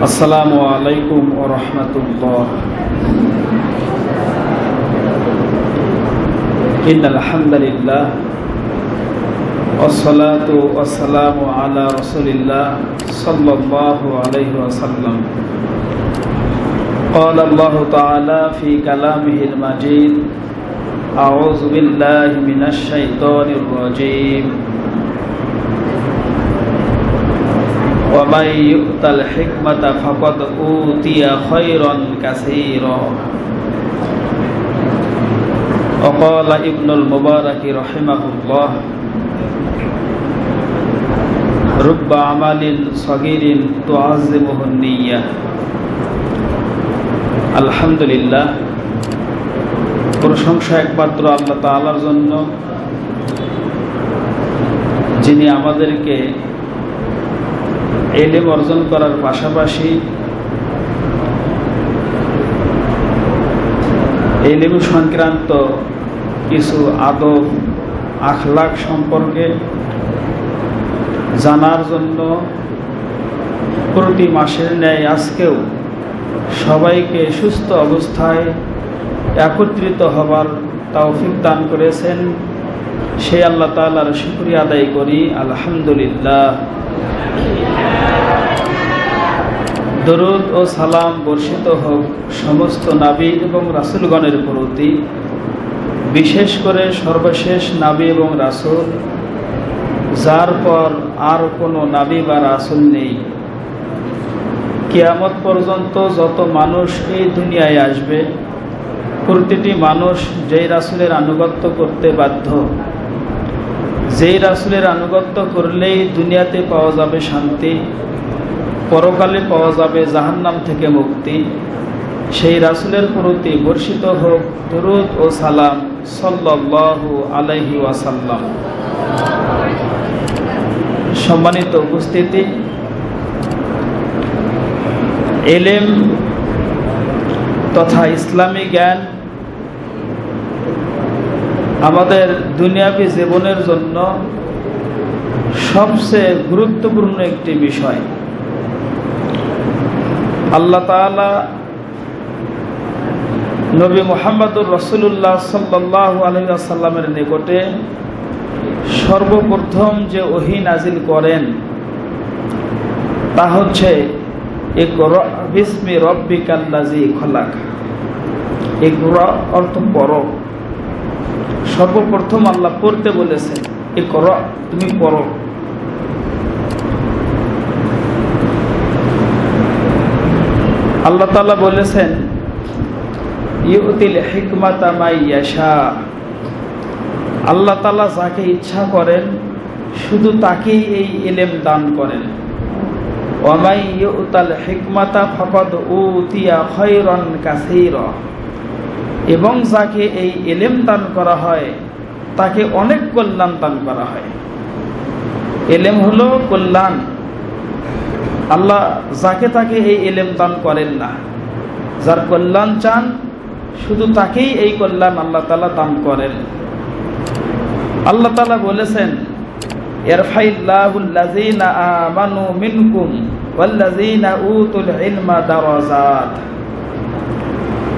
আসসালামু আলাইকুম ওয়া রাহমাতুল্লাহ। ইন্নাল হামদালিল্লাহ ওয়াসসালাতু ওয়াসসালামু আলা রাসূলিল্লাহ সাল্লাল্লাহু আলাইহি ওয়াসাল্লাম। قال الله تعالى في كلامه المجيد أعوذ بالله من الشيطان الرجيم ومن يؤت الحكمة فقد أوتي خيرا كثيرا وقال ابن المبارك رحمه الله رب عمل صغير تعظمه النية। আলহামদুলিল্লাহ, প্রশংসা একমাত্র আল্লাহ তাআলার জন্য, যিনি আমাদেরকে ইলম অর্জন করার পাশাপাশি ইলম সংক্রান্ত কিছু আদব আখলাক সম্পর্কে জানার জন্য প্রতি মাসের ন্যায় আজকেও সবাইকে সুস্থ অবস্থায় একত্রিত হবার তৌফিক দান করেছেন। সেই আল্লাহ তাআলার শুকরিয়া আদায় করি, আলহামদুলিল্লাহ। দরুদ ও সালাম বর্ষিত হোক সমস্ত নবী এবং রাসূলগণের প্রতি, বিশেষ করে সর্বশেষ নবী এবং রাসূল, যার পর আর কোনো নবী বা রাসূল নেই। কিয়ামত পর্যন্ত যত মানুষ এই দুনিয়ায় আসবে, প্রতিটি মানুষ যেই রাসূলের আনুগত্য করতে বাধ্য, যেই রাসূলের আনুগত্য করলেই দুনিয়াতে পাওয়া যাবে শান্তি, পরকালে পাওয়া যাবে জাহান্নাম থেকে মুক্তি, সেই রাসূলের প্রতি বর্ষিত হোক দরুদ ও সালাম সাল্লাল্লাহু আলাইহি ওয়াসাল্লাম। সম্মানিত উপস্থিতি, ইলম তথা ইসলামী জ্ঞান আমাদের দুনিয়াবী জীবনের জন্য সবচেয়ে গুরুত্বপূর্ণ একটি বিষয়। আল্লাহ তাআলা নবী মুহাম্মদুর রাসূলুল্লাহ সাল্লাল্লাহু আলাইহি ওয়াসাল্লামের নিকটে সর্বপ্রথম যে ওহী নাজিল করেন তা হচ্ছে ইকরা বিসমি রাব্বিকাল্লাযী খলাক। ইকরা অর্থ পড়ো। সর্বপ্রথম আল্লাহ পড়তে বলেছেন, ইকরা, তুমি পড়ো। আল্লাহ তাআলা বলেছেন ইউতিল হিকমাতা মান ইয়াশা। আল্লাহ তাআলা যাকে ইচ্ছা করেন শুধু তাকেই এই ইলম দান করেন। ওয়া মান ইউতাল হিকমাতা ফাকাদ উতিয়া খায়রান কাসীরা। এবং যাকে এই ইলম দান করা হয় তাকে অনেক কল্যাণ দান করা হয়। ইলম হলো কল্যাণ। আল্লাহ যাকে তাকে এই ইলম দান করেন না। যার কল্যাণ চান শুধু তাকেই এই কল্যাণ আল্লাহ তাআলা দান করেন। আল্লাহ তাআলা বলেছেন ইয়ারফাইল্লাহুল্লাযীনা আমানু মিনকুম ওয়াল্লাযীনা উতুল ইলমা দারাজাত।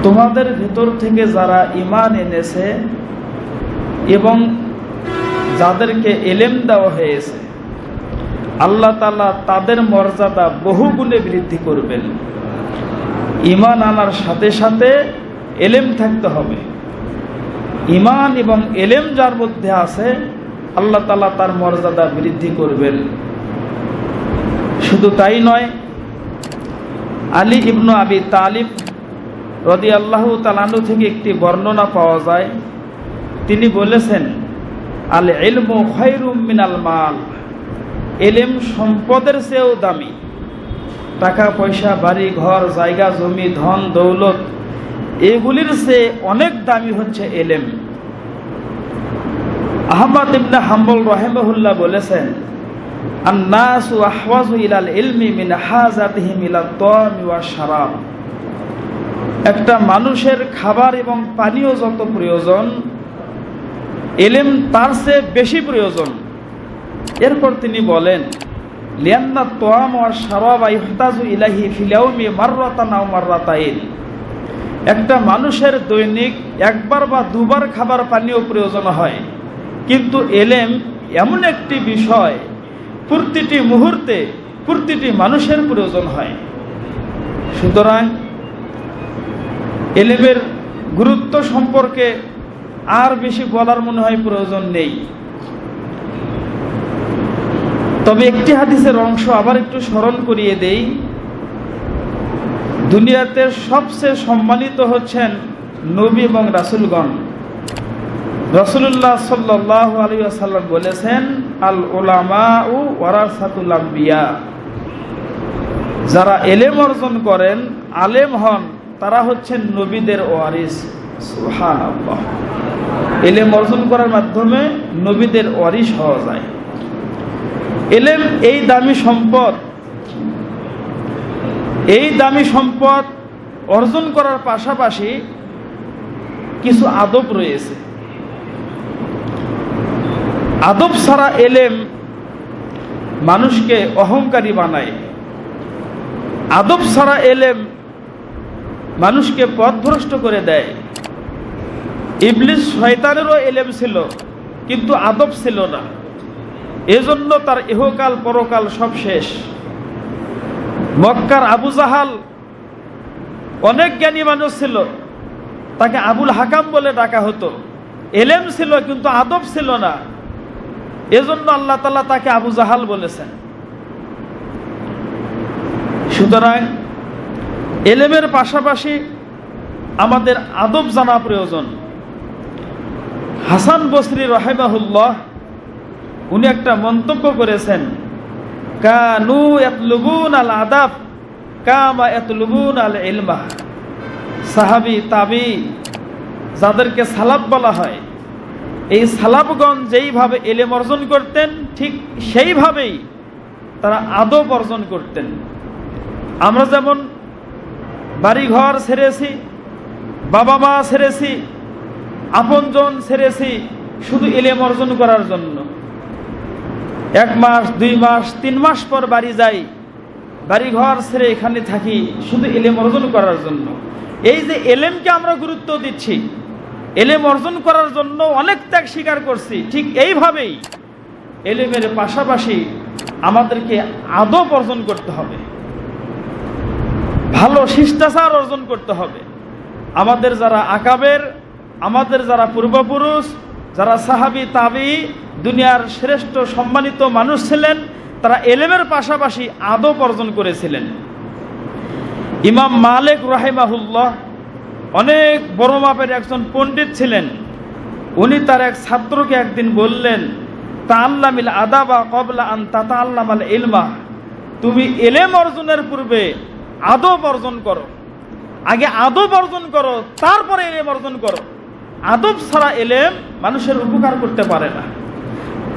তোমাদের ভিতর থেকে যারা ঈমান এনেছে এবং যাদেরকে ইলম দেওয়া হয়েছে, আল্লাহ তাআলা তাদের মর্যাদা বহুগুণে বৃদ্ধি করবেন। ঈমান আনার সাথে সাথে ইলম থাকতে হবে। ঈমান এবং ইলম যার মধ্যে আছে, আল্লাহ তাআলা তার মর্যাদা বৃদ্ধি করবেন। শুধু তাই নয়, আলী ইবনে আবি তালিব রাদিয়াল্লাহু তাআলা আনহু থেকে একটি বর্ণনা পাওয়া যায়। তিনি বলেছেন, আল ইলমু খায়রুম মিনাল মাল। ইলম সম্পদের চেয়েও দামি। টাকা পয়সা, বাড়ি ঘর, জায়গা জমি, ধন দৌলত, এগুলির চেয়ে অনেক দামি হচ্ছে ইলম। আহমদ ইবনে হাম্বল রাহিমাহুল্লাহ বলেছেন, আন-নাসু আহওয়াজু ইলাল ইলমি মিন হাজাতিহিম ইলাত তা'মি ওয়াশ শারাব। একটা মানুষের খাবার এবং পানীয় যত প্রয়োজন, ইলম তার চেয়ে বেশি প্রয়োজন। এরপর তিনি বলেন, লিয়ান্না তোয়াম ওয়া শারাবা ইহতাজু ইলাইহি ফিল ইয়াউমি মাররাতান আও মাররাতাইন। একটা মানুষের দৈনিক একবার বা দুবার খাবার পানীয় প্রয়োজন হয়, কিন্তু এলেম এমন একটি বিষয় প্রতিটি মুহূর্তে প্রতিটি মানুষের প্রয়োজন হয়। সুতরাং এলেমের গুরুত্ব সম্পর্কে আর বেশি বলার মনে হয় প্রয়োজন নেই। তবে একটি হাদিসের অংশ আবার একটু স্মরণ করিয়ে দেই। দুনিয়াতে সবচেয়ে সম্মানিত হচ্ছেন নবী এবং রাসূলগণ। রাসূলুল্লাহ সাল্লাল্লাহু আলাইহি ওয়াসাল্লাম বলেছেন, আল উলামাউ ওয়ারাসাতুল আম্বিয়া। যারা এলেম অর্জন করেন, আলেম হন, তারা হচ্ছেন নবীদের ওয়ারিস। সুবহানাল্লাহ। এলেম অর্জন করার মাধ্যমে নবীদের ওয়ারিস হওয়া যায়। এলেম এই দামি সম্পদ, এই দামি সম্পদ অর্জন করার পাশাপাশি কিছু আদব রয়েছে। আদব ছাড়া এলেম মানুষকে অহংকারী বানায়। আদব ছাড়া এলেম মানুষকে পথভ্রষ্ট করে দেয়। ইবলিস শয়তানেরও এলেম ছিল, কিন্তু আদব ছিল না, এজন্য তার ইহকাল পরকাল সব শেষ। মক্কার আবু জাহাল অনেক জ্ঞানী মানুষ ছিল, তাকে আবুল হাকাম বলে ডাকা হতো। এলেম ছিল কিন্তু আদব ছিল না, এজন্য আল্লাহ তাআলা তাকে আবু জাহাল বলেছেন। সুতরাং এলেমের পাশাপাশি আমাদের আদব জানা প্রয়োজন। হাসান বসরি রাহিমাহুল্লাহ উনি একটা মন্তব্য করেছেন, কানু ইয়াতলুবুন আল আদাব কামা ইয়াতলুবুন আল ইলমা। সাহাবী তাবী যাদেরকে সালাফ বলা হয়, এই সালাফগণ যেইভাবে এলেম অর্জন করতেন, ঠিক সেইভাবেই তারা আদব অর্জন করতেন। আমরা যেমন বাড়িঘর ছেড়েছি, বাবা মা ছেড়েছি, আপনজন ছেড়েছি শুধু এলেম অর্জন করার জন্য। 1 মাস 2 মাস 3 মাস পর বাড়ি যাই, বাড়িঘর ছেড়ে এখানে থাকি শুধু এলেম অর্জন করার জন্য। এই যে এলেমকে আমরা গুরুত্ব দিচ্ছি, এলেম অর্জন করার জন্য অনেক ত্যাগ স্বীকার করছি, ঠিক এইভাবেই এলেমের পাশাপাশি আমাদেরকে আদব অর্জন করতে হবে, ভালো শিষ্টাচার অর্জন করতে হবে। আমাদের যারা আকাবের, আমাদের যারা পূর্বপুরুষ, যারা সাহাবী তাবী, দুনিয়ার শ্রেষ্ঠ সম্মানিত মানুষ ছিলেন, তারা এলেমের পাশাপাশি আদব অর্জন করেছিলেন। ইমাম মালিক রাহিমাহুল্লাহ অনেক বড় মাপের একজন পণ্ডিত ছিলেন। উনি তার এক ছাত্রকে একদিন বললেন, তাআল্লামিল আদাবা ক্বাবলা আন তাতাআল্লামাল ইলমা। তুমি এলেম অর্জনের পূর্বে আদব অর্জন করো, আগে আদব অর্জন করো, তারপরে এলেম অর্জন করো। আদব ছাড়া এলেম মানুষের উপকার করতে পারে না।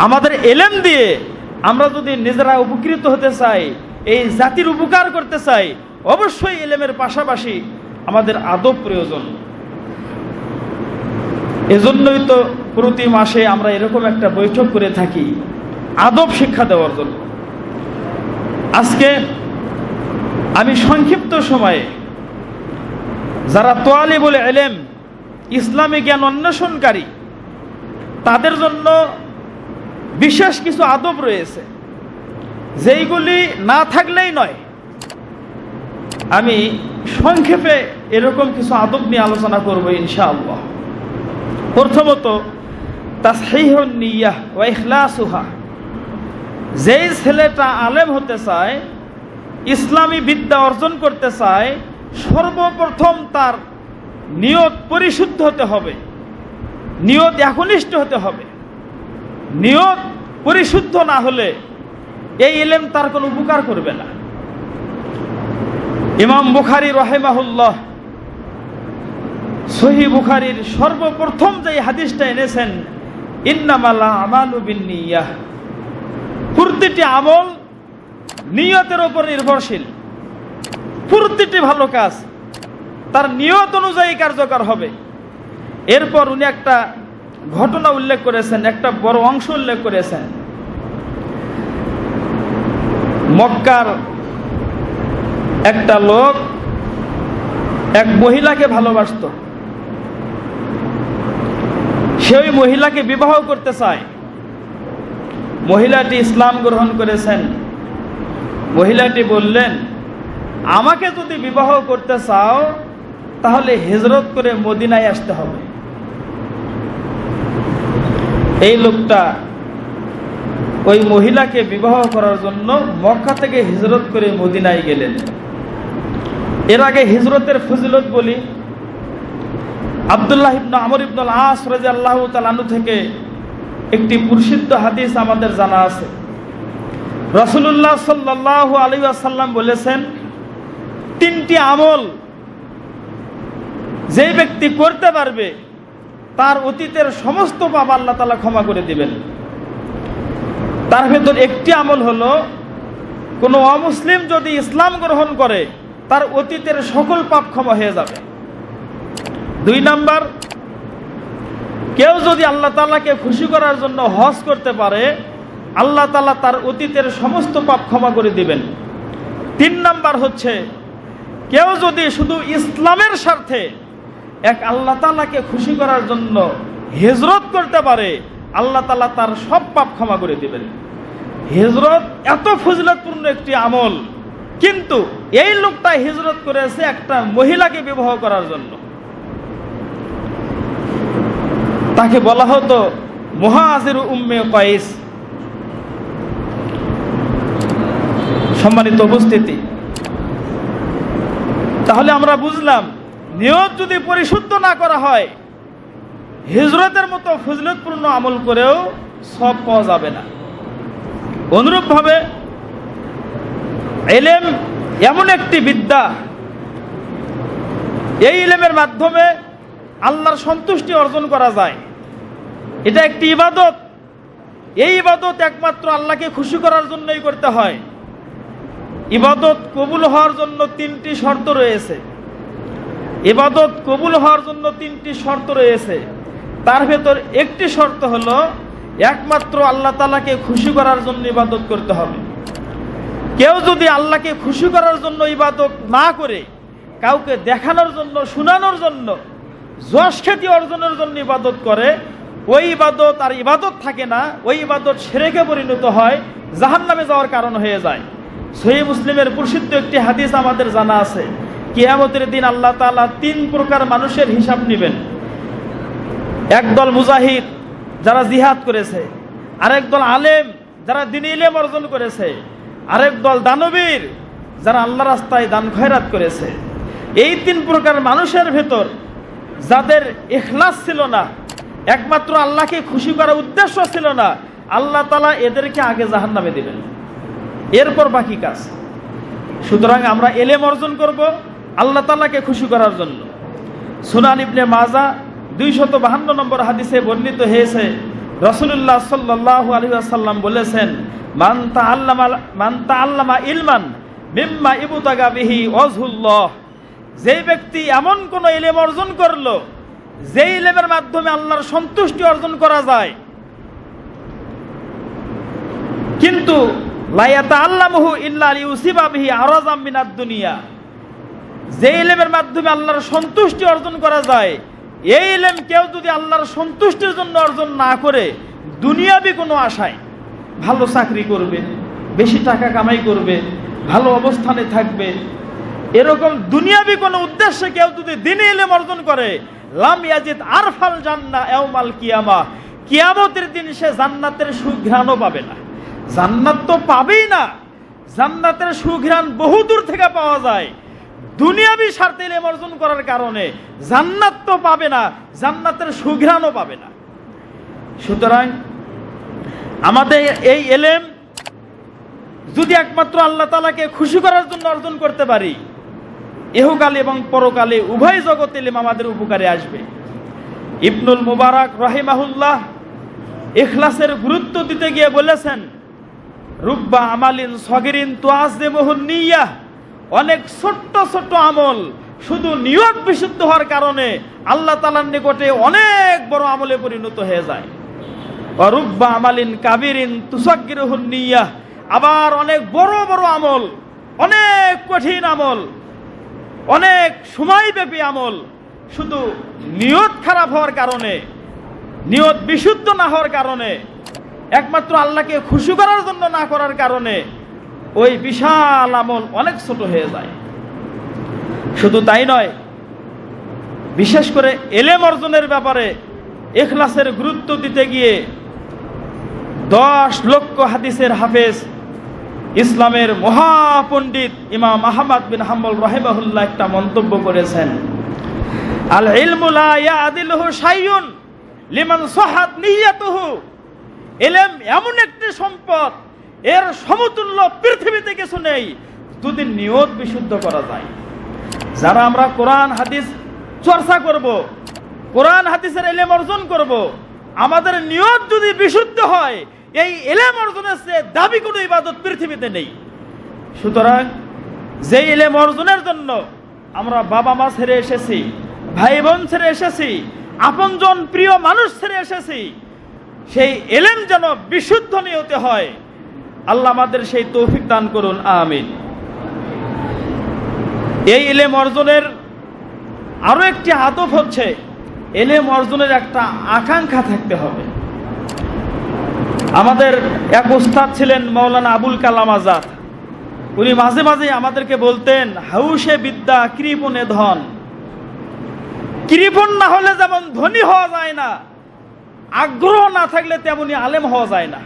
আমাদের এলেম দিয়ে আমরা যদি নিজেরা উপকৃত হতে চাই, এই জাতির উপকার করতে চাই, অবশ্যই এলেমের পাশাপাশি আমাদের আদব প্রয়োজন। এজন্যই তো প্রতি মাসে আমরা এরকম একটা বৈঠক করে থাকি আদব শিক্ষা দেওয়ার জন্য। আজকে আমি সংক্ষিপ্ত সময়ে যারা তালিবুল ইলম, ইসলামী জ্ঞান অন্বেষণকারী, তাদের জন্য বিশেষ কিছু আদব রয়েছে, যেইগুলি না থাকলেই নয়। আমি সংক্ষেপে এরকম কিছু আদব নিয়ে আলোচনা করব ইনশাআল্লাহ। প্রথমত, তাসহিহুন নিয়াহ ওয়া ইখলাসুহা। যেই ছেলেটা আলেম হতে চায়, ইসলামী বিদ্যা অর্জন করতে চায়, সর্বপ্রথম তার নিয়ত পরিশুদ্ধ হতে হবে, নিয়ত একনিষ্ঠ হতে হবে। নিয়ত পরিশুদ্ধ না হলে এই ইলম তার কোনো উপকার করবে না। ইমাম বুখারী রাহিমাহুল্লাহ সহিহ বুখারীর সর্বপ্রথম যে হাদিসটা এনেছেন, ইন্নামাল আমালু বিন্নিয়াহ। প্রতিটি আমল নিয়তের উপর নির্ভরশীল। প্রতিটি ভালো কাজ তার নিয়ত অনুযায়ী কার্যকর হবে। এরপর উনি একটা ঘটনা উল্লেখ করেছেন, একটা বড় অংশ উল্লেখ করেছেন। মক্কার একটা লোক এক মহিলাকে ভালোবাসত। সে ওই মহিলাকে বিবাহ করতে চায়। মহিলাটি ইসলাম গ্রহণ করেছেন। মহিলাটি বললেন, আমাকে যদি বিবাহ করতে চাও তাহলে হিজরত করে মদিনায় আসতে হবে। এই লোকটা ওই মহিলাকে বিবাহ করার জন্য মক্কা থেকে হিজরত করে মদিনায় গেলেন। এর আগে হিজরতের ফজিলত বলি। আব্দুল্লাহ ইবনে আমর ইবনে আস রাদিয়াল্লাহু তাআলা আনহু থেকে একটি প্রসিদ্ধ হাদিস আমাদের জানা আছে। রাসূলুল্লাহ সাল্লাল্লাহু আলাইহি ওয়াসাল্লাম বলেছেন, তিনটি আমল যে ব্যক্তি করতে পারবে তার অতীতের সমস্ত পাপ আল্লাহ তাআলা ক্ষমা করে দিবেন। তার ভেতর একটি আমল হলো, কোনো অমুসলিম যদি ইসলাম গ্রহণ করে তার অতীতের সকল পাপ ক্ষমা হয়ে যাবে। 2 নাম্বার, কেউ যদি আল্লাহ তাআলাকে খুশি করার জন্য হজ করতে পারে আল্লাহ তাআলা তার অতীতের সমস্ত পাপ ক্ষমা করে দিবেন। 3 নাম্বার হচ্ছে, কেউ যদি শুধু ইসলামের স্বার্থে এক আল্লাহ তাআলাকে খুশি করার জন্য হিজরত করতে পারে আল্লাহ তাআলা তার সব পাপ ক্ষমা করে দিবেন। হিজরত এত ফজিলতপূর্ণ একটি আমল, কিন্তু এই লোকটা হিজরত করেছে একটা মহিলাকে বিবাহ করার জন্য। তাকে বলা হতো মুহাজির উম্মে কাইস। সম্মানিত উপস্থিতি, তাহলে আমরা বুঝলাম, নিয়ত যদি পরিশুদ্ধ না করা হয় হিজরতের মতো ফজিলতপূর্ণ আমল করেও সওয়াব পাওয়া যাবে না। অনুরূপভাবে ইলম এমন একটি বিদ্যা, এই ইলমের মাধ্যমে আল্লাহর সন্তুষ্টি অর্জন করা যায়। এটা একটি ইবাদত। এই ইবাদত একমাত্র আল্লাহকে খুশি করার জন্যই করতে হয়। ইবাদত কবুল হওয়ার জন্য 3টি শর্ত রয়েছে। ইবাদত কবুল হওয়ার জন্য 3টি শর্ত রয়েছে। তার ভেতর একটি শর্ত হলো একমাত্র আল্লাহ তাআলাকে খুশি করার জন্য ইবাদত করতে হবে। কেউ যদি আল্লাহকে খুশি করার জন্য ইবাদত না করে কাউকে দেখানোর জন্য, শোনানোর জন্য, যশ খ্যাতি অর্জনের জন্য ইবাদত করে, ওই ইবাদত আর ইবাদত থাকে না, ওই ইবাদত শিরকে পরিণত হয়, জাহান্নামে যাওয়ার কারণ হয়ে যায়। সহিহ মুসলিমের প্রসিদ্ধ একটি হাদিস আমাদের জানা আছে, কিয়ামতের দিন আল্লাহ তাআলা 3 প্রকার মানুষের হিসাব নেবেন। একদল মুজাহিদ যারা জিহাদ করেছে, আরেক দল আলেম যারা দ্বীনি ইলম অর্জন করেছে, আরেক দল দানবীর যারা আল্লাহ রাস্তায় দান খয়রাত করেছে। এই 3 প্রকার মানুষের ভেতর যাদের ইখলাস ছিল না, একমাত্র আল্লাহকে খুশি করার উদ্দেশ্য ছিল না, আল্লাহ তাআলা এদেরকে আগে জাহান্নামে দিবেন, এরপর বাকি কাজ। সুতরাং আমরা ইলম অর্জন করব আল্লাহ তাআলাকে খুশি করার জন্য। সুনান ইবনে মাজা 252 নম্বর হাদিসে বর্ণিত হয়েছে, রাসূলুল্লাহ সাল্লাল্লাহু আলাইহি ওয়াসাল্লাম বলেছেন, মান তাআল্লামা ইলমান মিম্মা ইবতাগা বিহি ওয়াজহুল্লাহ, যে ব্যক্তি এমন কোন ইলম অর্জন করলো যে ইলমের মাধ্যমে আল্লাহর সন্তুষ্টি অর্জন করা যায়, কিন্তু লা ইয়াতাআল্লামুহু ইল্লা লিইউসিবা বিহি আরাজাম মিনাদ দুনিয়া, যে ইলমের মাধ্যমে আল্লাহর সন্তুষ্টি অর্জন করা যায়, এই ইলম কেউ যদি আল্লাহর সন্তুষ্টির জন্য অর্জন না করে দুনিয়াবি কোনো আশায় ভালো চাকরি করবে, বেশি টাকা কামাই করবে, ভালো অবস্থানে থাকবে, এরকম দুনিয়াবি কোনো উদ্দেশ্যে কেউ যদি দ্বীনি ইলম অর্জন করে, লাম ইয়াজিদ আরফাল জান্নাহ ইয়াউমাল কিয়ামাহ, কিয়ামতের দিন সে জান্নাতের সুঘ্রাণও পাবে না। জান্নাত তো পাবেই না, জান্নাতের সুঘ্রাণ বহু দূর থেকে পাওয়া যায়। দুনিয়াবি স্বার্থে ইলম অর্জন করার কারণে জান্নাত তো পাবে না, জান্নাতের সুঘ্রাণও পাবে না। সুতরাং আমাদের এই ইলম যদি একমাত্র আল্লাহ তাআলাকে খুশি করার জন্য অর্জন করতে পারি, ইহকালে এবং পরকালে উভয় জগতে ইলম আমাদের উপকারে আসবে। ইবনুল মুবারক রাহিমাহুল্লাহ ইখলাসের গুরুত্ব দিতে গিয়ে বলেছেন, রুব্বা আমালিন সগিরিন তুআযিমুহুন নিয়্যাহ, অনেক ছোট্ট ছোট্ট আমল শুধু নিয়ত বিশুদ্ধ হওয়ার কারণে আল্লাহ তাআলার নিকটে অনেক বড় আমলে পরিণত হয়ে যায়। ওয়া রুব্বা আমালিন কাবিরিন তুসাগগিরুহুন নিয়্যাহ, আবার অনেক বড় বড় আমল, অনেক কঠিন আমল, অনেক সময়ব্যাপী আমল, শুধু নিয়ত খারাপ হওয়ার কারণে, নিয়ত বিশুদ্ধ না হওয়ার কারণে, একমাত্র আল্লাহকে খুশি করার জন্য না করার কারণে ওই বিশাল আমল অনেক ছোট হয়ে যায়। শুধু তাই নয়, বিশেষ করে এলেম অর্জনের ব্যাপারে ইখলাসের গুরুত্ব দিতে গিয়ে 10 লক্ষ হাদিসের হাফেজ, ইসলামের মহাপণ্ডিত ইমাম আহমদ বিন হাম্বল রাহিমাহুল্লাহ একটা মন্তব্য করেছেন, আল ইলমু লা ইয়াদিলুহু শাইউন লিমান সাহাত নিয়াতুহু। ইলম এমন একটি সম্পদ, এর সমতুল্য পৃথিবীতে কিছু নেই যদি নিয়ত বিশুদ্ধ করা যায়। যারা আমরা কোরআন হাদিস চর্চা করব, কোরআন হাদিসের ইলম অর্জন করব, আমাদের নিয়ত যদি বিশুদ্ধ হয়, এই ইলম অর্জনের চেয়ে দাবি কোনো ইবাদত পৃথিবীতে নেই। সুতরাং যে ইলম অর্জনের জন্য আমরা বাবা মা ছেড়ে এসেছি, ভাই বোন ছেড়ে এসেছি, আপনজন প্রিয় মানুষ ছেড়ে এসেছি, সেই ইলম যেন বিশুদ্ধ নিয়তে হয়। আল্লাহ আমাদের সেই তৌফিক দান করুন, আমিন। এই ইলম অর্জনের আরো একটি আদব হচ্ছে, ইলম অর্জনের একটা আকাঙ্ক্ষা থাকতে হবে। আমাদের এক উস্তাদ ছিলেন মাওলানা আবুল কালাম আজাদ। উনি মাঝে মাঝে আমাদেরকে বলতেন, হাউসে বিদ্যা কৃপণে ধন। কৃপণ না হলে যেমন ধনী হওয়া যায় না, আগ্রহ না থাকলে তেমনি আলেম হওয়া যায় না।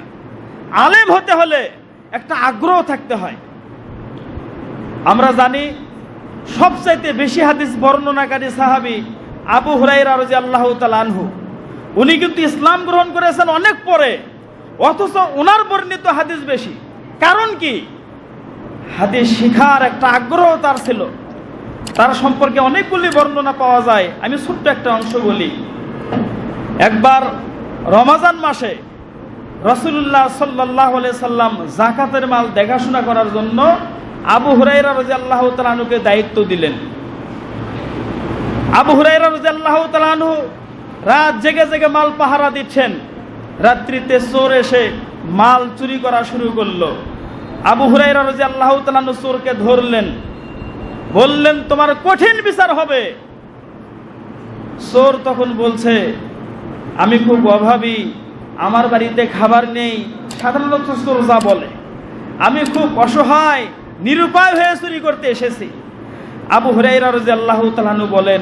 আলেম হতে হলে একটা আগ্রহ থাকতে হয়। আমরা জানি সবচাইতে বেশি হাদিস বর্ণনাকারী সাহাবী আবু হুরায়রা রাদিয়াল্লাহু তাআলা আনহু। উনি কিন্তু ইসলাম গ্রহণ করেছেন অনেক পরে, অথচ ওনার বর্ণিত হাদিস বেশি। কারণ কি? হাদিস শিখার একটা আগ্রহ তার ছিল। তার সম্পর্কে অনেকগুলি বর্ণনা পাওয়া যায়, আমি ছোট্ট একটা অংশ বলি। একবার রমজান মাসে রাসূলুল্লাহ সাল্লাল্লাহু আলাইহি সাল্লাম যাকাতের মাল দেখাশোনা করার জন্য আবু হুরায়রা রাদিয়াল্লাহু তাআলা আনহুকে দায়িত্ব দিলেন। আবু হুরায়রা রাদিয়াল্লাহু তাআলা আনহু রাত জেগে জেগে মাল পাহারা দিচ্ছেন। রাত্রিতে চোর এসে মাল চুরি করা শুরু করলো। আবু হুরায়রা রাদিয়াল্লাহু তাআলা আনহু চোরকে ধরলেন, বললেন, তোমার কঠিন বিচার হবে। চোর তখন বলছে, আমি খুব অভাবী, আমার বাড়িতে খাবার নেই। সাধারণত চোর যা বলে, আমি খুব অসহায়, নিরুপায় হয়ে চুরি করতে এসেছি। আবু হুরায়রা রাদিয়াল্লাহু তাআলা আনহু বলেন,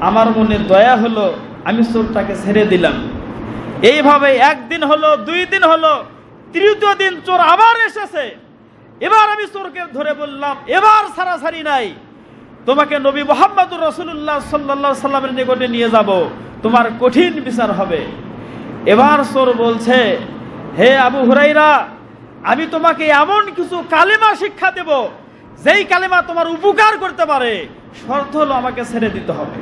আমার মনে দয়া হলো, আমি চোরটাকে ছেড়ে দিলাম। এইভাবে একদিন হলো, 2 দিন হলো, তৃতীয় দিন চোর আবার এসেছে। এবার আমি চোরকে ধরে বললাম, এবার ছাড়াছাড়ি নাই, তোমাকে নবী মুহাম্মদুর রাসূলুল্লাহ সাল্লাল্লাহু আলাইহি সাল্লামের নিকটে নিয়ে যাব, তোমার কঠিন বিচার হবে। এবার চোর বলছে, হে আবু হুরায়রা, আমি তোমাকে এমন কিছু কালেমা শিক্ষা দেব, যেই কালেমা তোমার উপকার করতে পারে, শর্ত হলো আমাকে ছেড়ে দিতে হবে।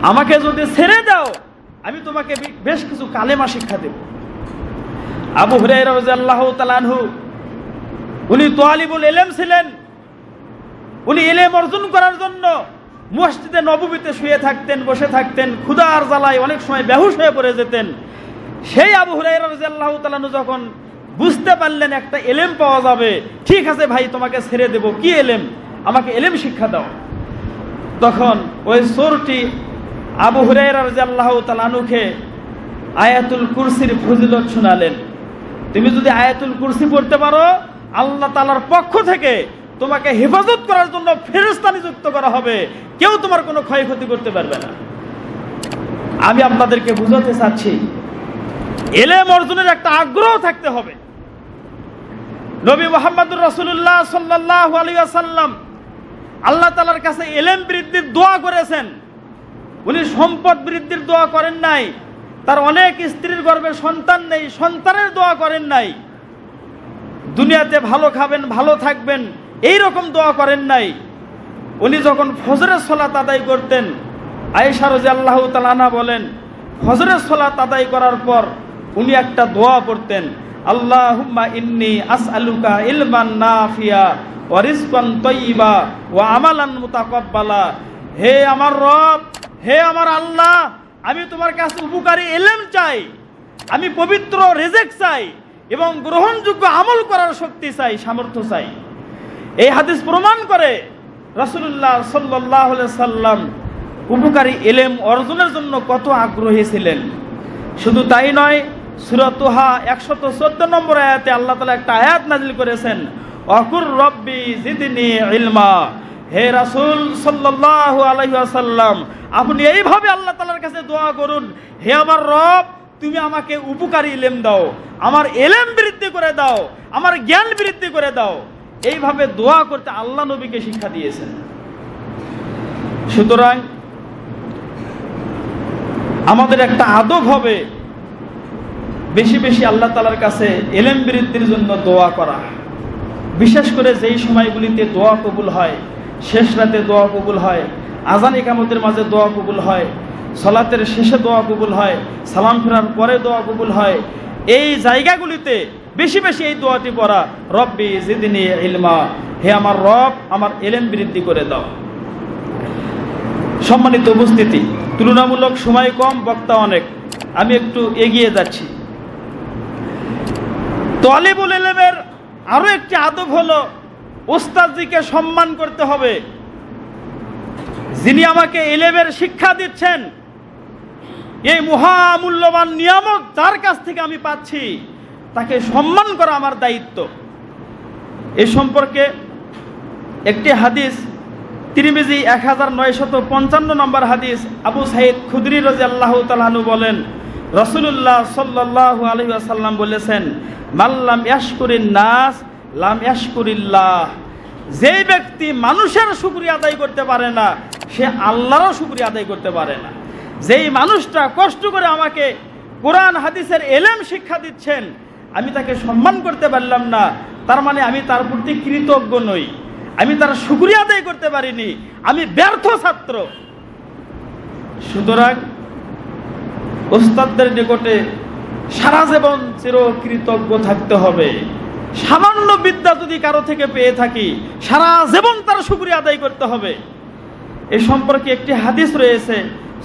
আমাকে যদি ছেড়ে দাও, আমি তোমাকে বেশ কিছু কালেমা শিক্ষা দেব। আবু হুরায়রা রাদিয়াল্লাহু তাআলা আনহু উনি তালিবুল ইলম ছিলেন। উনি ইলম অর্জন করার জন্য মসজিদে নববীতে শুয়ে থাকতেন, বসে থাকতেন, ক্ষুধার জ্বালায় অনেক সময় বেহুশ হয়ে পড়ে যেতেন। সেই আবু হুরায়রা রাদিয়াল্লাহু তাআলা আনহু যখন বুঝতে পারলেন একটা ইলম পাওয়া যাবে, ঠিক আছে ভাই, তোমাকে ছেড়ে দেব, কি ইলম, আমাকে ইলম শিক্ষা দাও। তখন ওই চোরটি আবু হুরায়রা রাদিয়াল্লাহু তাআলা আনহুকে আয়াতুল কুরসির ফজিলত শোনালেন। তুমি যদি আয়াতুল কুরসি পড়তে পারো, আল্লাহ তাআলার পক্ষ থেকে তোমাকে হেফাজত করার জন্য ফেরেশতা নিযুক্ত করা হবে, কেউ তোমার কোনো ক্ষয়ক্ষতি করতে পারবে না। আমি আপনাদেরকে বুঝাতে চাচ্ছি, ইলম অর্জনের একটা আগ্রহ থাকতে হবে। নবী মুহাম্মদুর রাসূলুল্লাহ সাল্লাল্লাহু আলাইহি ওয়াসাল্লাম আল্লাহ তাআলার কাছে ইলম বৃদ্ধির দোয়া করেছেন। উনি সম্পদ বৃদ্ধির দোয়া করেন নাই, তার অনেক স্ত্রীর গর্ভে সন্তান নেই, সন্তানের দোয়া করেন নাই, দুনিয়াতে ভালো খাবেন, ভালো থাকবেন, এই রকম দোয়া করেন নাই। উনি যখন ফজরের সালাত আদায় করতেন, আয়েশা রাদিয়াল্লাহু তাআলা আনহা বলেন, ফজরের সালাত আদায় করার পর উনি একটা দোয়া পড়তেন, আল্লাহুম্মা ইন্নী আসআলুকা ইলমান নাফিয়া ওয়া রিজকান তাইয়্যিবা ওয়া আমালান মুতাকাব্বালা। হে আমার রব, হে আমার আল্লাহ, আমি তোমার কাছে উপকারী ইলম চাই, আমি পবিত্র রিজিক চাই, এবং গ্রহণযোগ্য আমল করার শক্তি চাই, সামর্থ্য চাই। এই হাদিস প্রমাণ করে রাসূলুল্লাহ সাল্লাল্লাহু আলাইহি সাল্লাম উপকারী ইলম অর্জনের জন্য কত আগ্রহী ছিলেন। শুধু তাই নয়, সূরা তোহা 114 নম্বর আয়াতে আল্লাহ তাআলা একটা আয়াত নাযিল করেছেন, ওয়াকুর রব্বি জিদনি ইলমা। হে রাসূল সাল্লাল্লাহু আলাইহি ওয়াসাল্লাম, আপনি এইভাবে আল্লাহ তাআলার কাছে দোয়া করুন, হে আমার রব, তুমি আমাকে উপকারী ইলম দাও, আমার ইলম বৃদ্ধি করে দাও, আমার জ্ঞান বৃদ্ধি করে দাও। এইভাবে দোয়া করতে আল্লাহ নবীকে শিক্ষা দিয়েছেন। সুতরাং আমাদের একটা আদব হবে বেশি বেশি আল্লাহ তাআলার কাছে ইলম বৃদ্ধির জন্য দোয়া করা। বিশেষ করে যেই সময়গুলিতে দোয়া কবুল হয়, শেষ রাতে দোয়া কবুল হয়, আজান ইকামতের মাঝে দোয়া কবুল হয়, সালাতের শেষে দোয়া কবুল হয়, সালাম ফেরার পরে দোয়া কবুল হয়, এই জায়গাগুলিতে বেশি বেশি এই দোয়াটি পড়া, রব্বি জিদনি ইলমা, হে আমার রব, আমার ইলম বৃদ্ধি করে দাও। সম্মানিত উপস্থিতি, তুলনামূলক সময় কম, বক্তা অনেক, আমি একটু এগিয়ে যাচ্ছি। তালিবুল ইলমের আরো একটি আদব হলো ওস্তাদজিকে সম্মান করতে হবে। যিনি আমাকে ইলমের শিক্ষা দিচ্ছেন, এই মহামূল্যবান নিয়ামত যার কাছ থেকে আমি পাচ্ছি, তাকে সম্মান করা আমার দায়িত্ব। এ সম্পর্কে একটি হাদিস, তিরমিজি 1955 নম্বর হাদিস, আবু সাঈদ খুদরি রাদিয়াল্লাহু তাআলা আনহু বলেন, রাসূলুল্লাহ সাল্লাল্লাহু আলাইহি ওয়াসাল্লাম বলেছেন, মাল্লাম ইয়াশকুরিন নাস লাম ইয়াশকুরিল্লাহ। যে ব্যক্তি মানুষের শুকরিয়া আদায় করতে পারে না, সে আল্লাহরও শুকরিয়া আদায় করতে পারে না। যেই মানুষটা কষ্ট করে আমাকে কোরআন হাদিসের ইলম শিক্ষা দিচ্ছেন, আমি তাকে সম্মান করতে পারলাম না, তার মানে আমি তার প্রতি কৃতজ্ঞ নই, আমি তার শুকরিয়া আদায় করতে পারিনি, আমি ব্যর্থ ছাত্র। সুতরাং ওস্তাদদের নিকটে সারা জীবন চিরকৃতজ্ঞ থাকতে হবে। সামান্য বিদ্যা যদি কারো থেকে পেয়ে থাকি, সারা জীবন তার শুকরিয়া আদায় করতে হবে। এ সম্পর্কে একটি হাদিস রয়েছে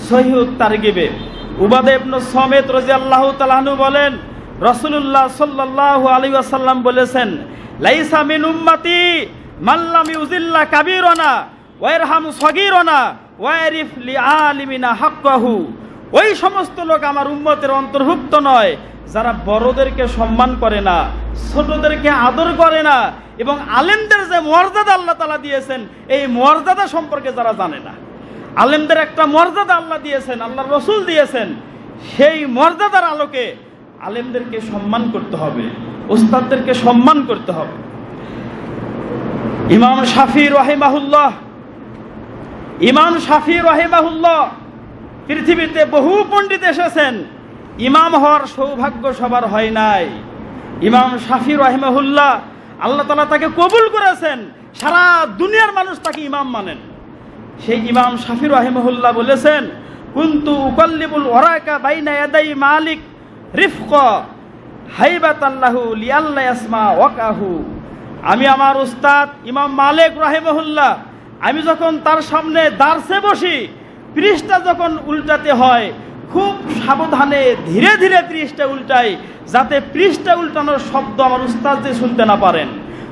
সহিহ তারগিবে, উবাদা ইবনে সামিত রাদিয়াল্লাহু তাআলা আনহু বলেন, রাসূলুল্লাহ সাল্লাল্লাহু আলাইহি ওয়াসাল্লাম বলেছেন, লাইসা মিন উম্মতি মান লাম ইউজিল্লা কাবীরানা ওয়া ইয়ারহামু সগীরানা ওয়া ইয়ারিফ লিআলিমিনা হাক্কাহু। ওই সমস্ত লোক আমার উম্মতের অন্তর্ভুক্ত নয় যারা বড়দেরকে সম্মান করে না, ছোটদেরকে আদর করে না, এবং আলেমদের যে মর্যাদা আল্লাহ তাআলা দিয়েছেন, এই মর্যাদা সম্পর্কে যারা জানে না। আলেমদের একটা মর্যাদা আল্লাহ দিয়েছেন, আল্লাহর রাসূল দিয়েছেন, সেই মর্যাদার আলোকে আলেমদেরকে সম্মান করতে হবে, উস্তাদদেরকে সম্মান করতে হবে। ইমাম শাফিঈ রাহিমাহুল্লাহ, পৃথিবীতে বহু পণ্ডিত এসেছেন, ইমাম হওয়ার সৌভাগ্য সবার হয় নাই। ইমাম শাফিঈ রাহিমাহুল্লাহ, আল্লাহ তাআলা তাকে কবুল করেছেন, সারা দুনিয়ার মানুষ তাকে ইমাম মানেন। সেই ইমাম শাফিঈ রাহিমাহুল্লাহ বলেছেন, কুনতু উকাল্লিবুল ওয়ারাকা বাইনা ইয়াদাই মালিক রিফকা হাইবাতাল্লাহু লিআল্লা ইয়াসমা ওয়াকাহু। আমি আমার উস্তাদ ইমাম মালিক রাহিমাহুল্লাহ, আমি যখন তার সামনে দার্সে বসি, পৃষ্ঠা যখন উল্টাতে হয়, খুব সাবধানে ধীরে ধীরে পৃষ্ঠা উল্টাই, যাতে পৃষ্ঠা উল্টানোর শব্দ আমার উস্তাদ যে শুনতে না পারেন,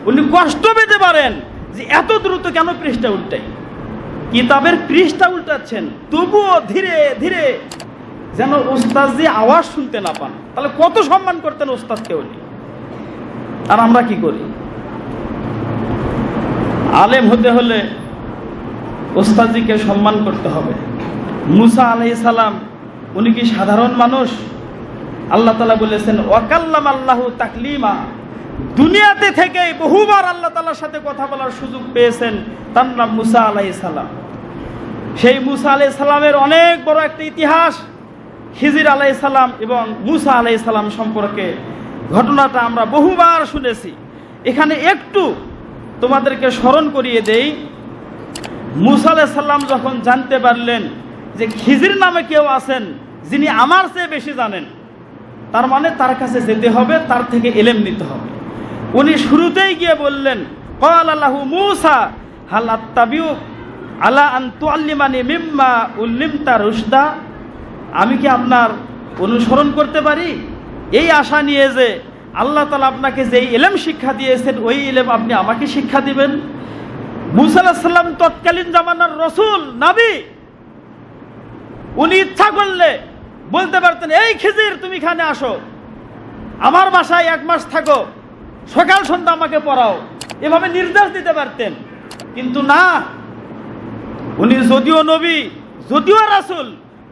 উনি কষ্ট পেতে পারেন যে এত দ্রুত কেন পৃষ্ঠা উল্টাই। কিতাবের পৃষ্ঠা উল্টাচ্ছেন, তবুও ধীরে ধীরে, যেন উস্তাদ যে আওয়াজ শুনতে না পান। তাহলে কত সম্মান করতেন উস্তাদকে উনি। আর আমরা কি করি? আলেম হতে হলে উস্তাদজিকে সম্মান করতে হবে। মুসা আলাইহিস সালাম, উনি কি সাধারণ মানুষ? আল্লাহ তাআলা বলেছেন, ওয়াকাল্লাম আল্লাহু তাকলিমা। দুনিয়াতে থেকে বহুবার আল্লাহ তাআলার সাথে কথা বলার সুযোগ পেয়েছেন, তার নাম মুসা আলাইহিস সালাম। সেই মুসা আলাইহিস সালামের অনেক বড় একটা ইতিহাস, খিজির আলাইহিস সালাম এবং মুসা আলাইহিস সালাম সম্পর্কে ঘটনাটা আমরা বহুবার শুনেছি। এখানে একটু তোমাদেরকে স্মরণ করিয়ে দেই। মুসা আলাইহিস সালাম যখন জানতে পারলেন যে খিজির নামে কেউ আছেন যিনি আমার চেয়ে বেশি জানেন, তার মানে তার কাছে যেতে হবে, তার থেকে ইলম নিতে হবে। উনি শুরুতেই গিয়ে বললেন, ক্বালা লাহু মূসা হাল আত্তাবিউক আলা আন তুআল্লিমানি মিম্মা উল্লিমতা রুশদা। আমি কি আপনার অনুসরণ করতে পারি? এই আশা নিয়ে যে আল্লাহ তাআলা আপনাকে যেই ইলম শিক্ষা দিয়েছেন ওই ইলম আপনি আমাকে শিক্ষা দিবেন? মুসা আলাইহিস সালাম তৎকালীন জামানার রাসূল, নবী, উনি ইচ্ছা করলে বলতে পারতেন, এই খিজির তুমি এখানে আসো, আমার বাসায় 1 মাস থাকো, সকাল সন্ধ্যা আমাকে পড়াও, এভাবে নির্দেশ দিতে পারতেন। কিন্তু না, উনি যদিও নবী, যদিও রাসূল,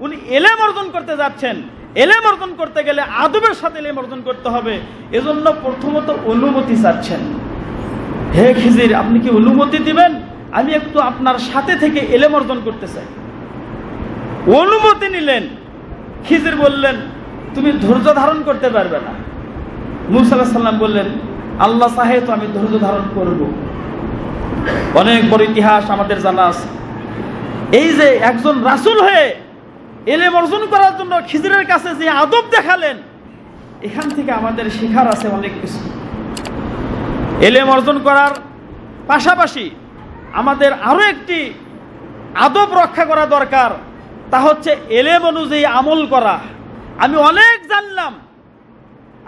উনি ইলম অর্জন করতে যাচ্ছেন। ইলম অর্জন করতে গেলে আদবের সাথে ইলম অর্জন করতে হবে। এজন্য প্রথমত অনুমতি চাচ্ছেন, হে খিজির আপনি কি অনুমতি দিবেন? আমি একটু আপনার সাথে থেকে ইলম অর্জন করতে চাই। অনুমতি নিলেন। খিজির বললেন, তুমি ধৈর্য ধারণ করতে পারবে না। মুসা আলাইহিস সালাম বললেন, আল্লাহ চাহে তো আমি ধৈর্য ধারণ করব। অনেক বড় ইতিহাস আমাদের জানা আছে। এই যে একজন রাসূল হয়ে ইলম অর্জন করার জন্য খিজিরের কাছে যে আদব দেখালেন, এখান থেকে আমাদের শেখার আছে অনেক কিছু। ইলম অর্জন করার পাশাপাশি আমাদের আরো একটি আদব রক্ষা করা দরকার, তা হচ্ছে ইলম অনুযায়ী আমল করা। আমি অনেক জানলাম,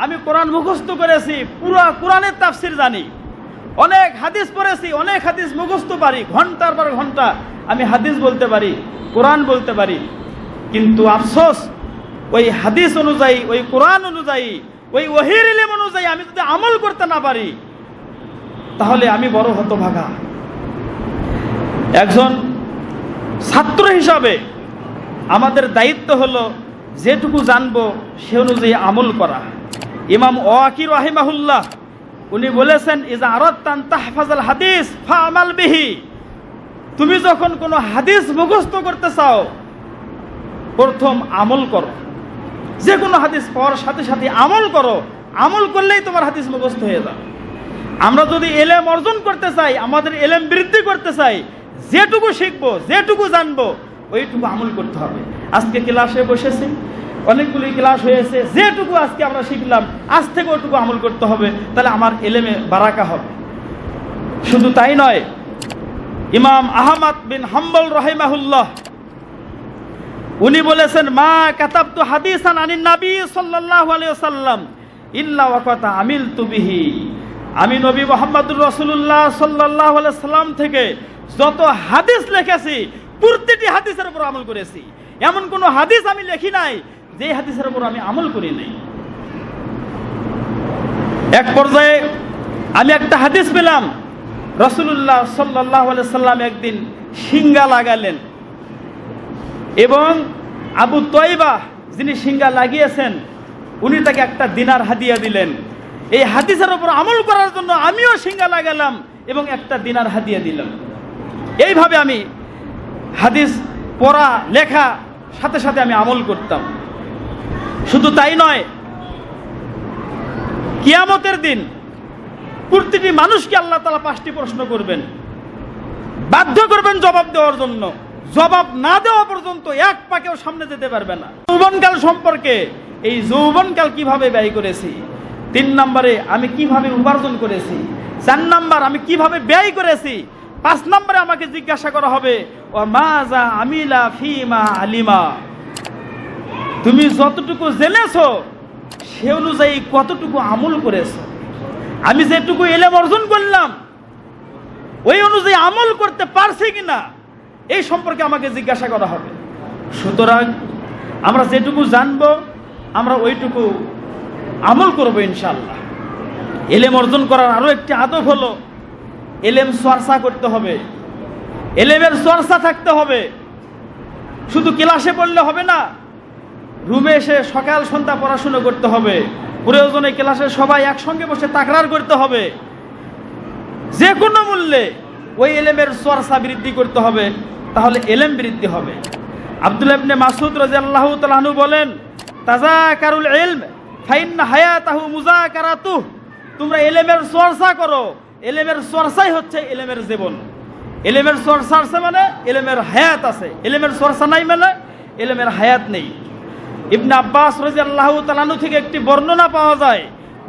আমি কোরআন মুখস্থ করেছি, পুরো কোরআনের তাফসির জানি, অনেক হাদিস পড়েছি, অনেক হাদিস মুখস্থ পারি, ঘন্টার পর ঘন্টা আমি হাদিস বলতে পারি, কোরআন বলতে পারি। কিন্তু আফসোস, ওই হাদিস অনুযায়ী, ওই কোরআন অনুযায়ী, ওই ওহীর ইলম অনুযায়ী আমি যদি আমল করতে না পারি, তাহলে আমি বড় হতভাগা। একজন ছাত্র হিসাবে আমাদের দায়িত্ব হলো যেটুকু জানবো সে অনুযায়ী আমল করা। ইমাম ওয়াকি রাহিমাহুল্লাহ উনি বলেছেন, ইজা আরাদতা আন তাহফাজাল হাদিস ফাআমাল বিহি। তুমি যখন কোনো হাদিস মুখস্থ করতে চাও, প্রথম আমল করো। যে কোনো হাদিস পড়ার সাথে সাথে আমল করো, আমল করলেই তোমার হাদিস মুখস্থ হয়ে যাবে। আমরা যদি ইলম অর্জন করতে চাই, আমাদের ইলম বৃদ্ধি করতে চাই, যেটুকু শিখবো, যেটুকু জানবো, ওইটুকু আমল করতে হবে। আজকে ক্লাসে বসেছি, অনেকগুলি ক্লাস হয়েছে, যেটুকু আজকে আমরা শিখলাম আজ থেকে ওইটুকু আমল করতে হবে, তাহলে আমার ইলমে বারাকা হবে। শুধু তাই নয়, ইমাম আহমদ বিন হাম্বল রাহিমাহুল্লাহ উনি বলেছেন, মা কাতাবতু হাদিসান আনিন নবী সাল্লাল্লাহু আলাইহি ওয়াসাল্লাম ইল্লা ওয়াকাতা আমিলতু বিহি। আমি নবী মুহাম্মদুর রাসূলুল্লাহ সাল্লাল্লাহু আলাইহি ওয়াসাল্লাম থেকে যত হাদিস লিখেছি, প্রতিটি হাদিসের উপর আমল করেছি। এমন কোন হাদিস আমি লিখি নাই যে হাদিসের উপর আমি আমল করি নাই। এক পর্যায়ে আমি একটা হাদিস পেলাম, রাসূলুল্লাহ সাল্লাল্লাহু আলাইহি ওয়াসাল্লাম একদিন শিঙ্গা লাগালেন এবং আবু তয়বা যিনি শিঙ্গা লাগিয়েছেন উনি তাকে একটা দিনার হাদিয়া দিলেন। এই হাদিসের উপর আমল করার জন্য আমিও শিঙ্গা লাগালাম এবং একটা দিনার হাদিয়া দিলাম। এইভাবে আমি হাদিস পড়া লেখা সাথে সাথে আমি আমল করতাম। শুধু তাই নয়, কিয়ামতের দিন প্রতিটি মানুষকে আল্লাহ তাআলা 5টি প্রশ্ন করবেন, বাধ্য করবেন জবাব দেওয়ার জন্য। জবাব না দেওয়া পর্যন্ত এক পাকেও সামনে যেতে পারবে না। যৌবনকাল সম্পর্কে, এই যৌবনকাল কিভাবে ব্যয় করেছি, 3 নম্বরে আমি কিভাবে উপার্জন করেছি, 4 নম্বর আমি কিভাবে ব্যয় করেছি, 5 নম্বরে আমাকে জিজ্ঞাসা করা হবে, ওয়া মাজা আমিলা ফিমা আলিমা। তুমি যতটুকু জেনেছো সে অনুযায়ী কতটুকু আমল করেছো। আমি যেটুকু ইলম অর্জন করলাম ওই অনুযায়ী আমল করতে পারছি কিনা, এই সম্পর্কে আমাকে জিজ্ঞাসা করা হবে। সুতরাং আমরা যেটুকু জানবো আমরা ওইটুকু আমল করবো ইনশাআল্লাহ। ইলম অর্জন করার আরো একটি আদব হলো, ইলম চর্চা করতে হবে, ইলমের চর্চা থাকতে হবে। শুধু ক্লাসে পড়লে হবে না, রুমে এসে সকাল সন্ধ্যা পড়াশোনা করতে হবে। প্রয়োজনে ক্লাসে সবাই একসঙ্গে বসে তাকরার করতে হবে। যে কোনো মূল্যে ওই ইলমের চর্চা বৃদ্ধি করতে হবে, তাহলে ইলম বৃদ্ধি হবে। আব্দুল্লাহ ইবনে মাসউদ রাদিয়াল্লাহু তাআলা আনহু বলেন, তাযাকারুল ইলম ফাইন্না হায়াতাহু মুযাকারাতুহু। তোমরা ইলমের চর্চা করো, ইলমের চর্চাই হচ্ছে ইলমের জীবন। ইলমের চর্চা আছে মানে ইলমের হায়াত আছে, ইলমের চর্চা নাই মানে ইলমের হায়াত নেই। ইবনে আব্বাস রাদিয়াল্লাহু তাআলা আনহু থেকে একটি বর্ণনা পাওয়া যায়,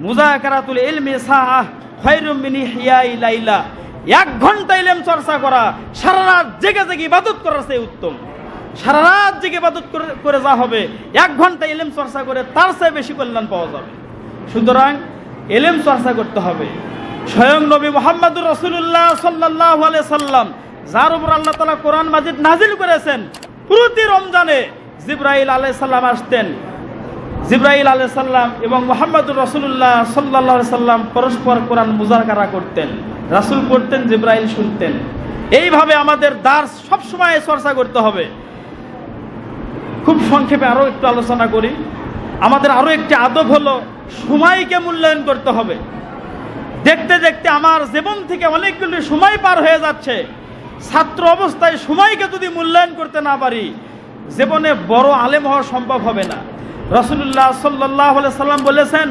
মুযাকারাতুল ইলমি সাআহ খায়রুম মিন ইহয়াই লাইলা। 1 ঘন্টা ইলম চর্চা করা সারা রাত জেগে জেগে ইবাদত করার চেয়ে উত্তম। সারা রাত জেগে ইবাদত করে যা হবে, 1 ঘন্টা ইলম চর্চা করে তার চেয়ে বেশি কল্যাণ পাওয়া যাবে। সুতরাং এলেম চর্চা করতে হবে। স্বয়ং নবী মুহাম্মদুর রাসূলুল্লাহ সাল্লাল্লাহু আলাইহি সাল্লাম, যার উপর আল্লাহ তাআলা কোরআন মাজিদ নাজিল করেছেন, প্রতি রমজানে জিবরাইল আলাইহিস সালাম আসতেন। জিবরাইল আলাইহিস সালাম এবং মুহাম্মদুর রাসূলুল্লাহ সাল্লাল্লাহু আলাইহি সাল্লাম পরস্পর কোরআন মুযাকারা করতেন। রাসূল পড়তেন, জিবরাইল শুনতেন। এইভাবে আমাদের দার্স সবসময় চর্চা করতে হবে। খুব সংক্ষেপে আরও একটু আলোচনা করি। আমাদের আরও একটি আদব হলো সময়কে মূল্যায়ন করতে হবে। দেখতে দেখতে আমার জীবন থেকে অনেকগুলি সময় পার হয়ে যাচ্ছে। ছাত্র অবস্থায় সময়কে যদি মূল্যায়ন করতে না পারি, জীবনে বড় আলেম হওয়া সম্ভব হবে না। রাসূলুল্লাহ সাল্লাল্লাহু আলাইহি সাল্লাম বলেছেন,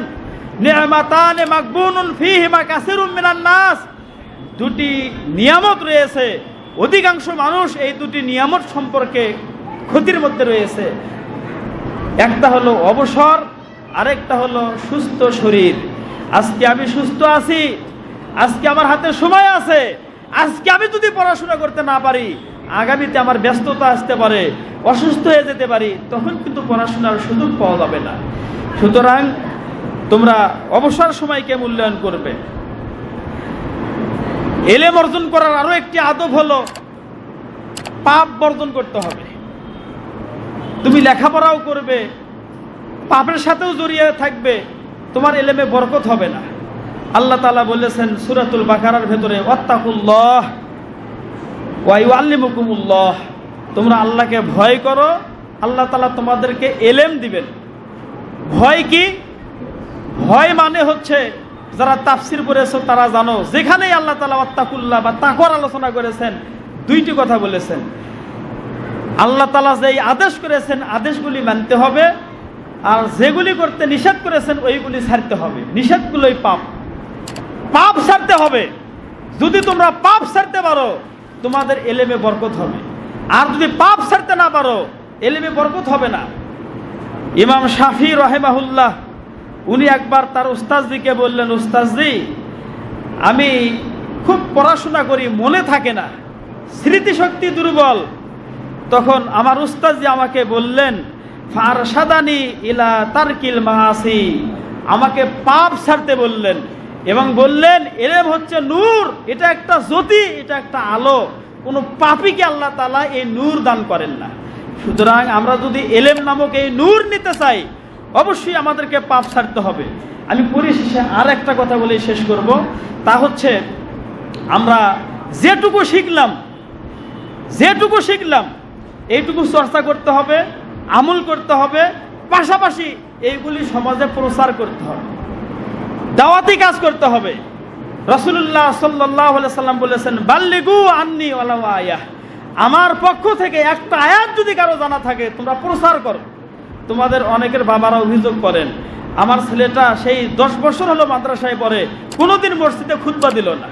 নি'মাতানে মাগবুনুন ফীহিমা কাসীরুম মিনান নাস, দুটি নিয়ামত রয়েছে, অধিকাংশ মানুষ এই দুটি নিয়ামত সম্পর্কে ক্ষতির মধ্যে রয়েছে। একটা হলো অবসর, আরেকটা হলো সুস্থ শরীর। আজকে আমি সুস্থ আছি, আজকে আমার হাতে সময় আছে, আজকে আমি যদি পড়াশোনা করতে না পারি, আগামীতে আমার ব্যস্ততা আসতে পারে, অসুস্থ হয়ে যেতে পারি, তখন কিন্তু পড়াশোনার সুযোগ পাওয়া যাবে না। সুতরাং তোমরা অবসর সময়কে মূল্যায়ন করবে। এলেম অর্জন করার আরো একটি আদব হলো পাপ বর্জন করতে হবে। তুমি লেখাপড়াও করবে, পাপের সাথেও জড়িয়ে থাকবে, তোমার এলেমে বরকত হবে না। আল্লাহ তাআলা বলেছেন সূরাতুল বাকারার ভেতরে, ওয়াত্তাকুল্লাহ ওয়া ইউআল্লিমুকুমুল্লাহ, তোমরা আল্লাহকে ভয় করো, আল্লাহ তাআলা তোমাদেরকে এলেম দিবেন। ভয় কি? ভয় মানে হচ্ছে, যারা তাফসির পড়েছো তারা জানো, যেখানেই আল্লাহ তাআলা ওয়াত্তাকুল্লাহ বা তাকওয়ার আলোচনা করেছেন, দুইটি কথা বলেছেন। আল্লাহ তাআলা যেই আদেশ করেছেন আদেশগুলি মানতে হবে, আর যেগুলি করতে নিষেধ করেছেন ওইগুলি ছাড়তে হবে। নিষেধগুলোই পাপ, পাপ ছাড়তে হবে। যদি তোমরা পাপ ছাড়তে পারো, তোমাদের এলেমে বরকত হবে। আর যদি পাপ ছাড়তে না পারো, এলেমে বরকত হবে না। ইমাম শাফি রাহিমাহুল্লাহ, উনি একবার তার উস্তাদজিকে বললেন, উস্তাদজি, আমি খুব পড়াশোনা করি, মনে থাকে না, স্মৃতিশক্তি দুর্বল। তখন আমার উস্তাদজি আমাকে বললেন, ফারশাদানি ইলা তারকিল মাআসি, আমাকে পাপ ছাড়তে বললেন এবং বললেন, এলেম হচ্ছে নূর, এটা একটা জ্যোতি, এটা একটা আলো। কোনো পাপীকে আল্লাহ তাআলা এই নূর দান করেন না। সুতরাং আমরা যদি এলেম নামক এই নূর নিতে চাই, অবশ্যই আমাদেরকে পাপ ছাড়তে হবে। আমি পরিশেষে আর একটা কথা বলে শেষ করব, তা হচ্ছে আমরা যেটুকু শিখলাম এইটুকু চর্চা করতে হবে, আমল করতে হবে, পাশাপাশি এইগুলি সমাজে প্রচার করতে হবে, দাওয়াতি কাজ করতে হবে। রাসূলুল্লাহ সাল্লাল্লাহু আলাইহি সাল্লাম বলেছেন, বাল্লিগু আন্নী ওয়ালাউ আয়াহ, আমার পক্ষ থেকে একটা আয়াত যদি কারো জানা থাকে তোমরা প্রচার করো। তোমাদের অনেকের বাবারা অভিযোগ করেন, আমার ছেলেটা সেই 10 বছর হলো মাদ্রাসায় পড়ে, কোনোদিন মসজিদে খুতবা দিল না।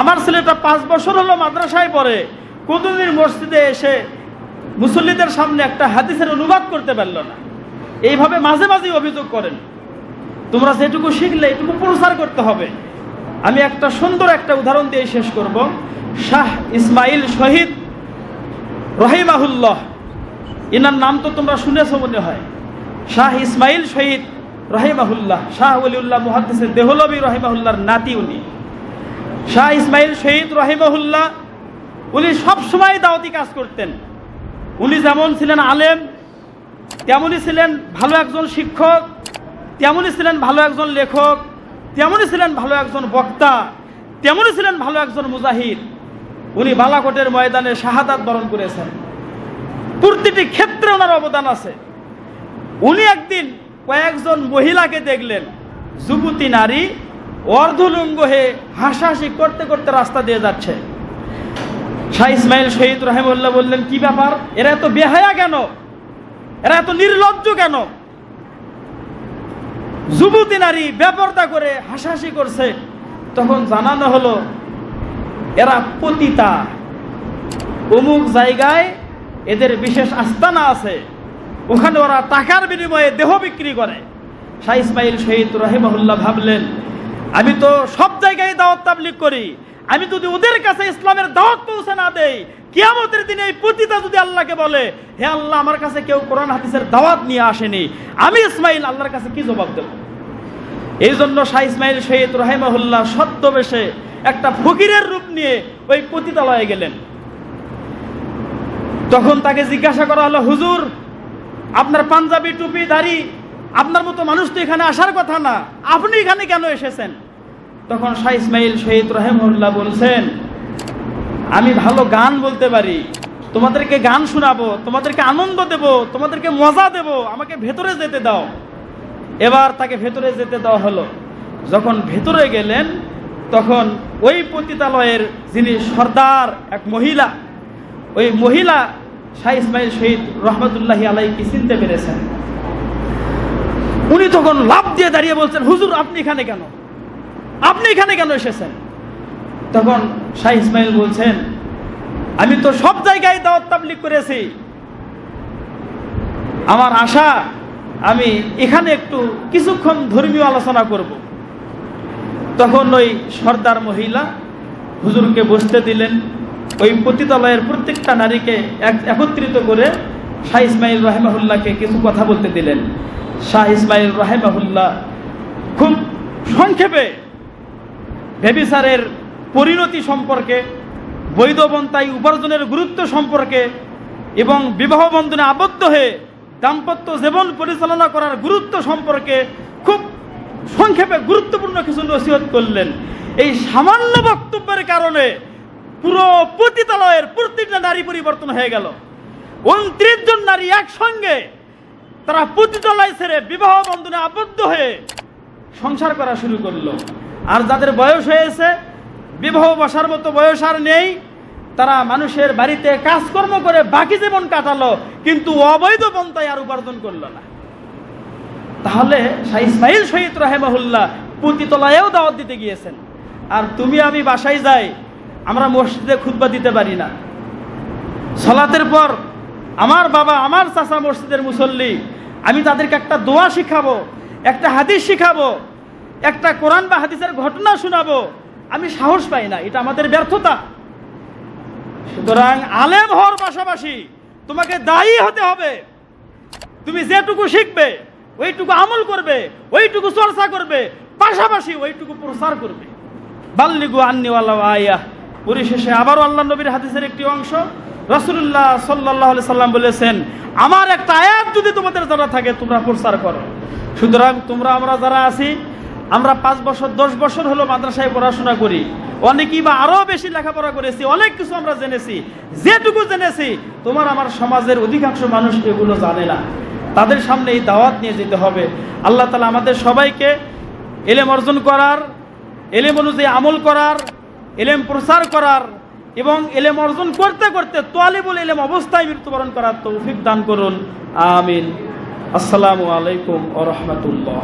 আমার ছেলেটা 5 বছর হলো মাদ্রাসায় পড়ে, কোনোদিন মসজিদে এসে মুসল্লিদের সামনে একটা হাদিসের অনুবাদ করতে পারল না। এইভাবে মাঝে মাঝে অভিযোগ করেন। তোমরা যেটুকু শিখলে এটুকু প্রচার করতে হবে। আমি একটা সুন্দর একটা উদাহরণ দিয়ে শেষ করব। শাহ ইসমাইল শহীদ রহিমাহুল্লাহ, এনার নাম তো তোমরা শুনেছো মনে হয়। শাহ ইসমাইল শহীদ রহিমাহুল্লাহ, শাহ ওলিউল্লাহ মুহাদ্দিস দেহলভী রহিমাহুল্লাহর নাতি উনি। শাহ ইসমাইল শহীদ রহিমাহুল্লাহ, উনি সবসময় দাওয়াতি কাজ করতেন। উনি যেমন ছিলেন আলেম, তেমনই ছিলেন ভালো একজন শিক্ষক, তেমনই ছিলেন ভালো একজন লেখক, তেমনই ছিলেন ভালো একজন বক্তা, তেমনই ছিলেন ভালো একজন মুজাহিদ। উনি বালাকোটের ময়দানে শাহাদাত বরণ করেছেন। প্রতিটি ক্ষেত্রে ওনার অবদান আছে। উনি একদিন কয়েকজন মহিলাকে দেখলেন, যুবতী নারী অর্ধলুঙ্গ হয়ে হাসাহাসি করতে করতে রাস্তা দিয়ে যাচ্ছে। শাহ ইসমাইল শহীদ রহিমাহুল্লাহ বললেন, কি ব্যাপার, এরা এত বেহায়া কেন, এরা এত নির্লজ্জ কেন? যুবতী নারী বেপরদা করে হাসাহাসি করছে। তখন জানানো হলো, এরা পতিতা, অমুক জায়গায় এদের বিশেষ আস্তানা আছে, ওখানে ওরা টাকার বিনিময়ে দেহ বিক্রি করে। শাহ ইসমাইল শহীদ রহিমাহুল্লাহ ভাবলেন, আমি তো সব জায়গায় দাওয়াত তাবলীগ করি, আমি যদি ওদের কাছে ইসলামের দাওয়াত পৌঁছে না দেই, কিয়ামতের দিনে এই পতিতা যদি আল্লাহকে বলে, হে আল্লাহ, আমার কাছে কেউ কোরআন হাদিসের দাওয়াত নিয়ে আসেনি, আমি ইসমাইল আল্লাহর কাছে কি জবাব দেব? এই জন্য শাহ ইসমাইল শহীদ রাহিমাহুল্লাহ ছদ্মবেশে একটা ফকিরের রূপ নিয়ে ওই পতিতালয়ে গেলেন। তখন তাকে জিজ্ঞাসা করা হলো, হুজুর আপনার পাঞ্জাবি টুপি দাড়ি, আপনার মতো মানুষ তো এখানে আসার কথা না, আপনি এখানে কেন এসেছেন? তখন শাহ ইসমাইল শহীদ রাহিমাহুল্লাহ বলছেন, আমি ভালো গান বলতে পারি, তোমাদেরকে গান শোনাবো, তোমাদেরকে আনন্দ দেব, তোমাদেরকে মজা দেব, আমাকে ভেতরে যেতে দাও। এবার তাকে ভেতরে যেতে দেওয়া হলো। যখন ভেতরে গেলেন তখন ওই পতিতালয়ের যিনি সর্দার এক মহিলা, ওই মহিলা শাহ ইসমাইল শহীদ রহমতুল্লাহি আলাইহি চিনতে পেরেছেন। উনি তখন লাফ দিয়ে দাঁড়িয়ে বলছেন, হুজুর আপনি এখানে কেন, আপনি এখানে কেন এসেছেন? তখন শাহ ইসমাইল বলছেন, আমি তো সব জায়গায় দাওয়াত তাবলীগ করেছি, আমার আশা আমি এখানে একটু কিছুক্ষণ ধর্মীয় আলোচনা করব। তখন ওই সর্দার মহিলা হুজুরকে বসতে দিলেন। ওই পতিতালয়ের প্রত্যেকটা নারীকে একত্রিত করে শাহ ইসমাইল রাহিমাহুল্লাহকে কিছু কথা বলতে দিলেন। শাহ ইসমাইল রাহিমাহুল্লাহ খুব সংক্ষেপে ব্যভিচারের পরিণতি সম্পর্কে, বৈধবন্তায় উপার্জনের গুরুত্ব সম্পর্কে এবং বিবাহ বন্ধনে আবদ্ধ হয়ে দাম্পত্য জীবন পরিচালনা করার গুরুত্ব সম্পর্কে খুব সংক্ষেপে গুরুত্বপূর্ণ কিছু নসিহত করলেন। এই সামান্য বক্তব্যের কারণে পুরো পতিতালয়ের প্রত্যেকটা নারী পরিবর্তন হয়ে গেল। 29 জন নারী একসঙ্গে তারা পতিতালয় ছেড়ে বিবাহ বন্ধনে আবদ্ধ হয়ে সংসার করা শুরু করলো। আর যাদের বয়স হয়েছে, বিবাহ বসার মতো বয়স আর নেই, তারা মানুষের বাড়িতে কাজকর্ম করে বাকি জীবন কাটালো, কিন্তু অবৈধ পন্থায় আর উপার্জন করলো না। তাহলে শাহ ইসমাইল শহীদ রাহিমাহুল্লাহ পতিতালয়েও দাওয়াত দিতে গিয়েছেন। আর তুমি আমি বাসায় যাই, আমরা মসজিদে খুতবা দিতে পারি না। সালাতের পর আমার বাবা আমার চাচা মসজিদের মুসল্লি, আমি তাদেরকে একটা দোয়া শিখাবো, একটা হাদিস শিখাবো, একটা কোরআন বা হাদিসের ঘটনা শোনাবো, আমি সাহস পাই না। এটা আমাদের ব্যর্থতা। সুতরাং আলেম হওয়ার পাশাপাশি তোমাকে দায়ী হতে হবে। তুমি যেটুকু শিখবে ওইটুকু আমল করবে, ওইটুকু চর্চা করবে, পাশাপাশি ওইটুকু প্রচার করবে। বাল্লিগু আন্নি ওয়ালাউ আয়া। পরিশেষে আবারও আল্লাহ নবীর হাদিসের একটি অংশ, রাসূলুল্লাহ সাল্লাল্লাহু আলাইহি সাল্লাম বলেছেন, আমার একটা আয়াত যদি তোমাদের জানা থাকে তোমরা প্রচার করো। সুতরাং তোমরা আমরা যারা আছি, আমরা 5 বছর 10 বছর হলো মাদ্রাসায় পড়াশোনা করি, অনেকেই বা আরো বেশি লেখাপড়া করেছি, অনেক কিছু আমরা জেনেছি। যেটুকু জেনেছি তোমার আমার সমাজের অধিকাংশ মানুষ এগুলো জানে না। তাদের সামনে এই দাওয়াত নিয়ে যেতে হবে। আল্লাহ তাআলা আমাদের সবাইকে ইলম অর্জন করার, ইলম অনুযায়ী আমল করার, ইলম প্রচার করার এবং ইলম অর্জন করতে করতে তালিবুল ইলম অবস্থায় মৃত্যুবরণ করার তৌফিক দান করুন। আমিন। আসসালামু আলাইকুম ওয়া রাহমাতুল্লাহ।